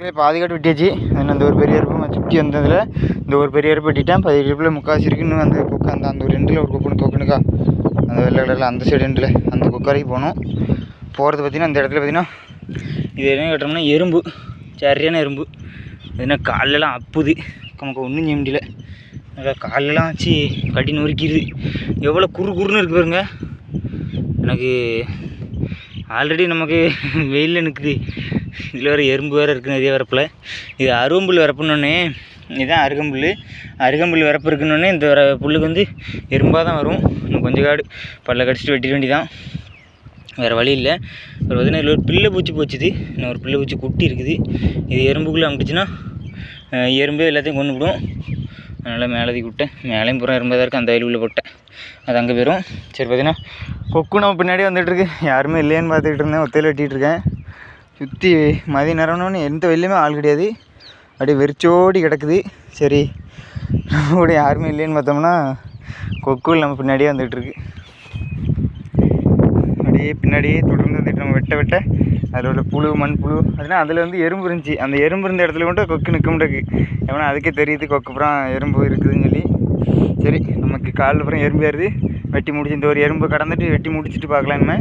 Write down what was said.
பாதி காட்டு வெட்டியாச்சு. அந்த ஒரு பெரிய அறுப்பு சுற்றி வந்ததில் இந்த ஒரு பெரிய அறுப்பு வெட்டிட்டேன். 10 அறுப்பில் முக்கால்வாசி இருக்குது. இன்னும் அந்த கொக்கு அந்த ஒரு ரெண்டில் ஒரு கொக்குன்னு தோக்கணுக்கா அந்த வெள்ளை கலரில் அந்த சைடு ரெண்டில் அந்த கொக்கு வரைக்கும் போகணும். போகிறது பார்த்திங்கன்னா அந்த இடத்துல பார்த்திங்கன்னா இது என்ன கட்டுறோம்னா எறும்பு, சரியான எறும்பு. பார்த்திங்கன்னா காலெல்லாம் அப்புது, நமக்கு ஒன்றும் செய்ய முடியல. நல்லா காலெல்லாம் வச்சு கட்டி நொறுக்கிடுது. எவ்வளோ குறுன்னு இருக்குது பாருங்க. எனக்கு ஆல்ரெடி நமக்கு வெயிலில் நிற்குது, இதில் வேறு எறும்பு வேறு இருக்குது நிறைய வரப்பில். இது அருகம்புல் வரப்புன்னொன்னே இதுதான் அருகம்புல் வரப்பு இருக்குன்னொன்னே இந்த புல்லுக்கு வந்து எறும்பாக தான் வரும். இன்னும் கொஞ்சம் காடு பல்ல கடிச்சிட்டு வெட்டிட வேண்டிதான், வேறு வழி இல்லை. அப்புறம் பார்த்திங்கன்னா இதில் ஒரு பிள்ளை பூச்சி போச்சுது, இன்னும் ஒரு பிள்ளை பூச்சி குட்டி இருக்குது. இது எறும்புக்குள்ளே அமுட்டுச்சுன்னா எறும்பு எல்லாத்தையும் கொண்டு விடும். அதனால் மேலதி விட்டேன், மேலேயும் பூரா எறும்பாக தான் இருக்குது. அந்த வயலுக்குள்ளே போட்டேன், அது அங்கே போயிடும். சரி பார்த்திங்கன்னா கொக்கு நம்ம பின்னாடியே வந்துட்டுருக்கு. யாருமே இல்லையான்னு பார்த்துக்கிட்டு இருந்தேன், ஒத்தையில் வெட்டிகிட்ருக்கேன். சுற்றி மதிய நேரம்னு எந்த வெளிலையுமே ஆள் கிடையாது, அப்படியே வெறிச்சோடி கிடக்குது. சரி நம்ம கூட யாருமே இல்லைன்னு பார்த்தோம்னா கொக்குள் நம்ம பின்னாடியே வந்துகிட்ருக்கு. அப்படியே பின்னாடியே தொடர்ந்து வந்துட்டு நம்ம வெட்ட அதில் உள்ள புழு மண் புழு அதுனா அதில் வந்து எறும்பு இருந்துச்சு. அந்த எறும்பு இருந்த இடத்துல மட்டும் கொக்கு நிற்க முடியாது. ஏன்னா அதுக்கே தெரியுது கொக்கு அப்புறம் எறும்பு இருக்குதுன்னு சொல்லி. சரி நமக்கு காலில் அப்புறம் எறும்பு ஏறுது, வெட்டி முடிச்சு இந்த ஒரு எறும்பு கடந்துட்டு வெட்டி முடிச்சுட்டு பார்க்கலான்னு